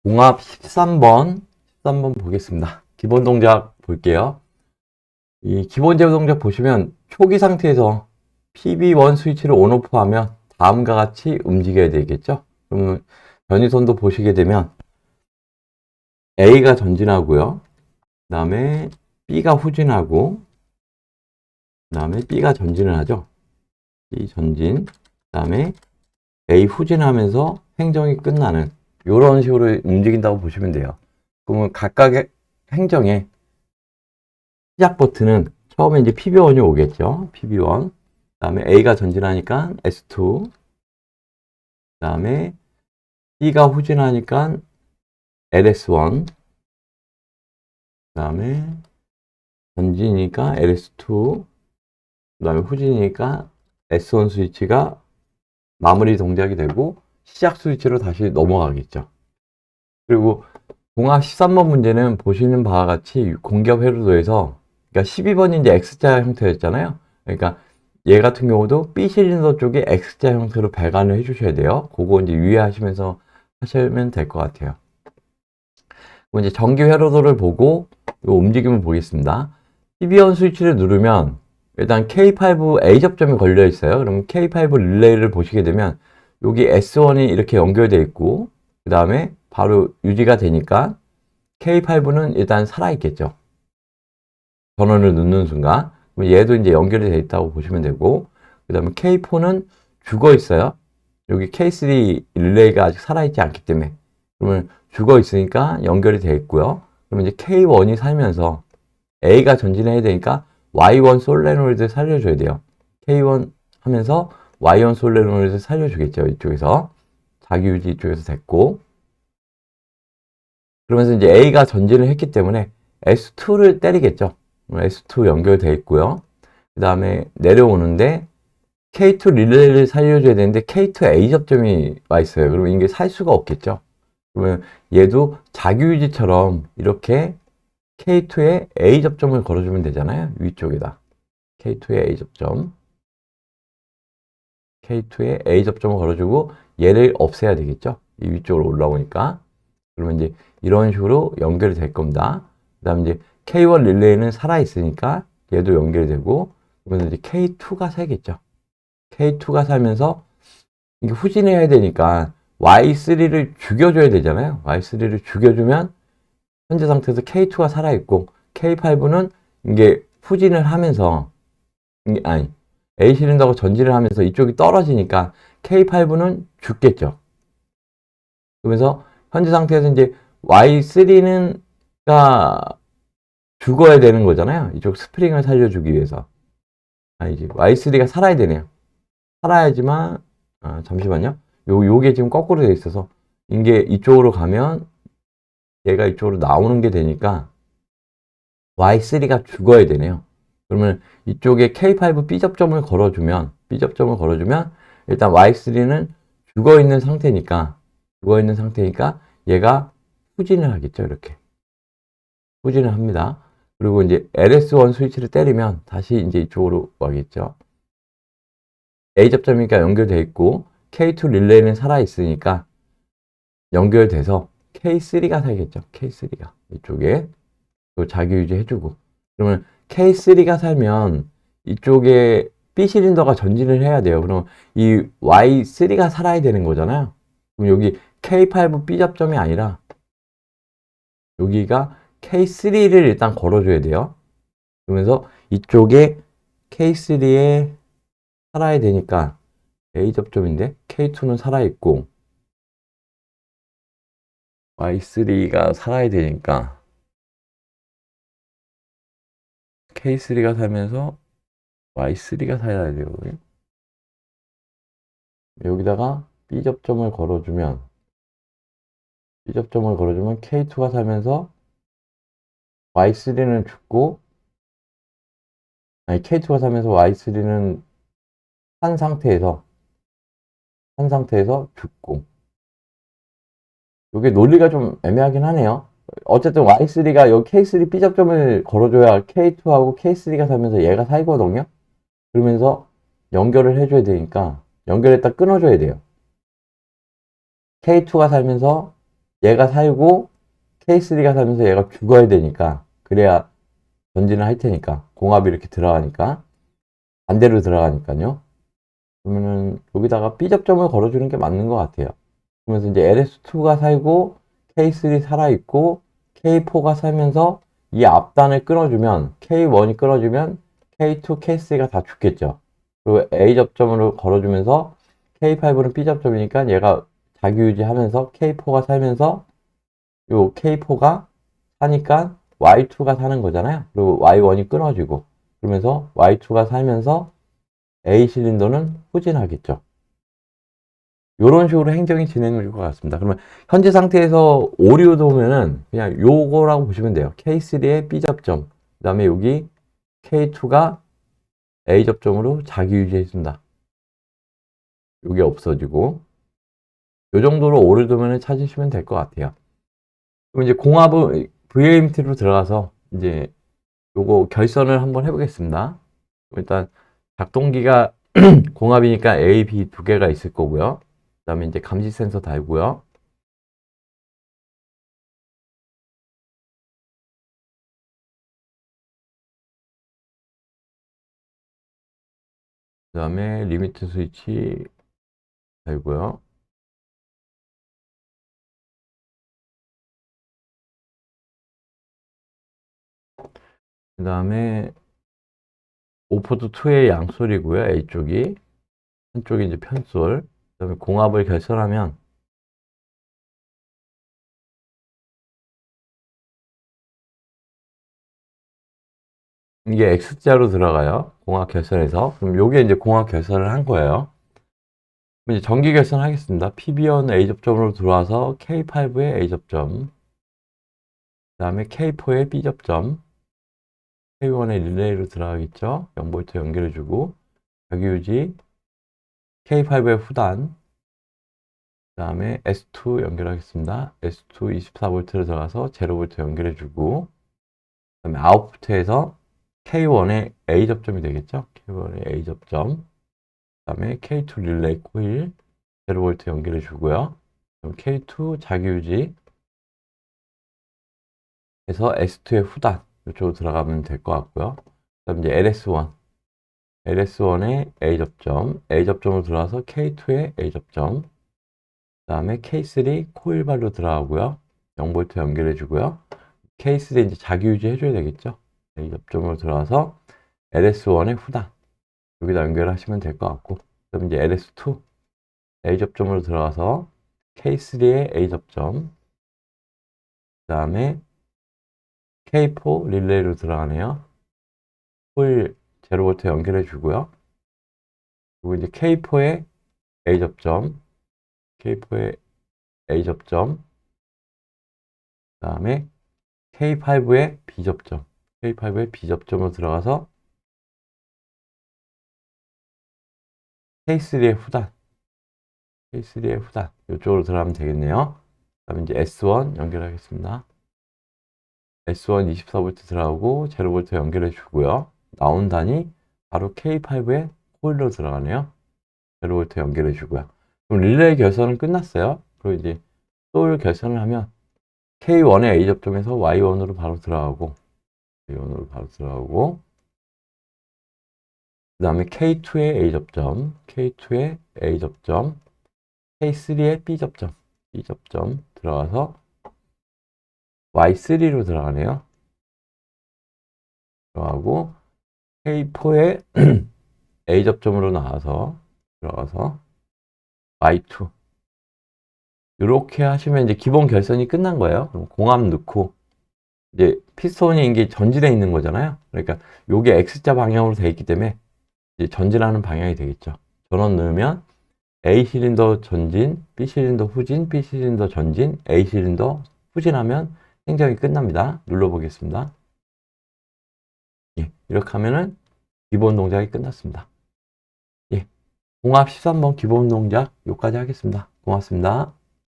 봉합 13번 보겠습니다. 기본 동작 볼게요. 이 기본 제어 동작 보시면 초기 상태에서 PB1 스위치를 온오프 하면 다음과 같이 움직여야 되겠죠? 그러면 변이선도 보시게 되면 A가 전진하고요. 그 다음에 B가 후진하고, 그 다음에 B가 전진을 하죠. B 전진, 그 다음에 A 후진하면서 행정이 끝나는 이런 식으로 움직인다고 보시면 돼요. 그러면 각각의 행정에 시작 버튼은 처음에 이제 PB1이 오겠죠. PB1. 그 다음에 A가 전진하니까 S2. 그 다음에 B가 후진하니까 LS1. 그 다음에 전진이니까 LS2. 그 다음에 후진이니까 S1 스위치가 마무리 동작이 되고 시작 스위치로 다시 넘어가겠죠. 그리고 봉합 13번 문제는 보시는 바와 같이 공기압 회로도에서 그러니까 12번이 이제 X자 형태였잖아요. 그러니까 얘 같은 경우도 B 실린더 쪽에 X자 형태로 배관을 해주셔야 돼요. 그거 이제 유의하시면서 하시면 될 것 같아요. 그리고 이제 전기 회로도를 보고 이 움직임을 보겠습니다. 12번 스위치를 누르면 일단 K5 A 접점이 걸려 있어요. 그럼 K5 릴레이를 보시게 되면 여기 S1이 이렇게 연결되어 있고 그 다음에 바로 유지가 되니까 K5는 일단 살아있겠죠. 전원을 넣는 순간. 그럼 얘도 이제 연결이 되어 있다고 보시면 되고, 그 다음에 K4는 죽어 있어요. 여기 K3 릴레이가 아직 살아있지 않기 때문에. 그러면 죽어 있으니까 연결이 되어 있고요. 그러면 이제 K1이 살면서 A가 전진해야 되니까 Y1 솔레노이드 살려줘야 돼요. K1 하면서 Y1 솔레노이드 살려주겠죠. 이쪽에서. 자기 유지 이쪽에서 됐고. 그러면서 이제 A가 전진을 했기 때문에 S2를 때리겠죠. S2 연결되어 있고요. 그 다음에 내려오는데 K2 릴레이를 살려줘야 되는데 K2 A 접점이 와 있어요. 그러면 이게 살 수가 없겠죠. 그러면 얘도 자기유지처럼 이렇게 K2에 A 접점을 걸어주면 되잖아요. 위쪽에다. K2에 A 접점. K2에 A 접점을 걸어주고 얘를 없애야 되겠죠. 이 위쪽으로 올라오니까. 그러면 이제 이런 식으로 연결이 될 겁니다. 그 다음에 이제 K1 릴레이는 살아있으니까 얘도 연결이 되고, 그러면 이제 K2가 살겠죠. K2가 살면서 이게 후진을 해야 되니까 Y3를 죽여줘야 되잖아요. Y3를 죽여주면 현재 상태에서 K2가 살아있고, K5는 이게 후진을 하면서, 아니, A 실린더가 전진을 하면서 이쪽이 떨어지니까 K5는 죽겠죠. 그러면서 현재 상태에서 이제 Y3는 죽어야 되는 거잖아요. 이쪽 스프링을 살려주기 위해서. 아니지. Y3가 살아야 되네요. 살아야지만, 잠시만요. 요게 지금 거꾸로 되어 있어서, 이게 이쪽으로 가면 얘가 이쪽으로 나오는 게 되니까 Y3가 죽어야 되네요. 그러면 이쪽에 K5 B접점을 걸어주면 일단 Y3는 죽어 있는 상태니까 얘가 후진을 하겠죠. 이렇게. 후진을 합니다. 그리고 이제 LS1 스위치를 때리면 다시 이제 이쪽으로 와겠죠. A 접점이니까 연결되어 있고 K2 릴레이는 살아있으니까 연결돼서 K3가 살겠죠. K3가 이쪽에 자기 유지 해주고, 그러면 K3가 살면 이쪽에 B 실린더가 전진을 해야 돼요. 그럼 이 Y3가 살아야 되는 거잖아요. 그럼 여기 K5 B 접점이 아니라 여기가 K3를 일단 걸어줘야 돼요. 그러면서 이쪽에 K3에 살아야 되니까 A 접점인데 K2는 살아있고 Y3가 살아야 되니까 K3가 살면서 Y3가 살아야 되거든요. 여기다가 B 접점을 걸어주면 K2가 살면서 Y3는 죽고, 아니 K2가 살면서 Y3는 한 상태에서 죽고. 이게 논리가 좀 애매하긴 하네요. 어쨌든 Y3가 여기 K3 B 접점을 걸어줘야 K2하고 K3가 살면서 얘가 살거든요. 그러면서 연결을 해줘야 되니까 연결했다 끊어줘야 돼요. K2가 살면서 얘가 살고 K3가 살면서 얘가 죽어야 되니까, 그래야 전진을 할 테니까, 공합이 이렇게 들어가니까, 반대로 들어가니까요. 그러면은 여기다가 B 접점을 걸어주는 게 맞는 것 같아요. 그러면서 이제 LS2가 살고 K3 살아있고 K4가 살면서 이 앞단을 끊어주면, K1이 끊어주면 K2, K3가 다 죽겠죠. 그리고 A 접점으로 걸어주면서 K5는 B 접점이니까 얘가 자기 유지하면서 K4가 살면서 요 K4가 사니까 Y2가 사는 거잖아요. 그리고 Y1이 끊어지고 그러면서 Y2가 살면서 A 실린더는 후진하겠죠. 이런 식으로 행정이 진행될 것 같습니다. 그러면 현재 상태에서 오류도 오면은 그냥 요거라고 보시면 돼요. K3의 B 접점, 그 다음에 여기 K2가 A 접점으로 자기 유지해준다. 요게 없어지고 요 정도로 오류도면을 찾으시면 될 것 같아요. 그럼 이제 공합은 VAMT로 들어가서 이제 요거 결선을 한번 해보겠습니다. 일단 작동기가 공합이니까 A, B 두 개가 있을 거고요. 그 다음에 이제 감지 센서 달고요. 그 다음에 리미트 스위치 달고요. 그 다음에 오포트 2의 양솔이고요. A쪽이. 한쪽이 이제 편솔. 그 다음에 공합을 결선하면 이게 X자로 들어가요. 공합 결선에서. 그럼 요게 이제 공합 결선을 한 거예요. 그럼 이제 전기 결선 하겠습니다. PB1 A 접점으로 들어와서 K5의 A 접점. 그 다음에 K4의 B 접점. K1의 릴레이로 들어가겠죠. 0V 연결해주고 자기유지 K5의 후단 그 다음에 S2 연결하겠습니다. S2 24V로 들어가서 0V 연결해주고 그 다음에 아웃풋에서 K1의 A 접점이 되겠죠. K1의 A 접점 그 다음에 K2 릴레이 코일 0V 연결해주고요. 그럼 K2 자기유지 해서 S2의 후단 이쪽으로 들어가면 될 것 같고요. 그 다음에 이제 LS1의 A 접점, A 접점으로 들어와서 K2의 A 접점, 그 다음에 K3 코일발로 들어가고요. 0V 연결해주고요. K3 이제 자기 유지 해줘야 되겠죠. A 접점으로 들어와서 LS1의 후단 여기다 연결하시면 될 것 같고, 그다음 이제 LS2 A 접점으로 들어가서 K3의 A 접점, 그 다음에 K4 릴레이로 들어가네요. 코일 0V 연결해주고요. 그리고 이제 K4의 A 접점, K4의 A 접점, 그 다음에 K5의 B 접점, K5의 B 접점으로 들어가서 K3의 후단, K3의 후단 이쪽으로 들어가면 되겠네요. 그 다음에 이제 S1 연결하겠습니다. S1 24V 들어가고 0V 연결해 주고요. 나온 단이 바로 K5의 코일로 들어가네요. 0V 연결해 주고요. 그럼 릴레이 결선은 끝났어요. 그리고 이제 솔 결선을 하면 K1의 A 접점에서 Y1으로 바로 들어가고 Y1으로 바로 들어가고 그 다음에 K2의 A 접점, K2의 A 접점, K3의 B 접점, B 접점 들어가서 Y3로 들어가네요. 들어가고 K4의 A 접점으로 나와서 들어가서 Y2 이렇게 하시면 이제 기본 결선이 끝난 거예요. 그럼 공합 넣고 이제 피스톤이 이게 전진해 있는 거잖아요. 그러니까 요게 X자 방향으로 되어 있기 때문에 이제 전진하는 방향이 되겠죠. 전원 넣으면 A 실린더 전진, B 실린더 후진, B 실린더 전진, A 실린더 후진하면 행정이 끝납니다. 눌러보겠습니다. 예, 이렇게 하면은 기본 동작이 끝났습니다. 예, 공합 13번 기본 동작 여기까지 하겠습니다. 고맙습니다.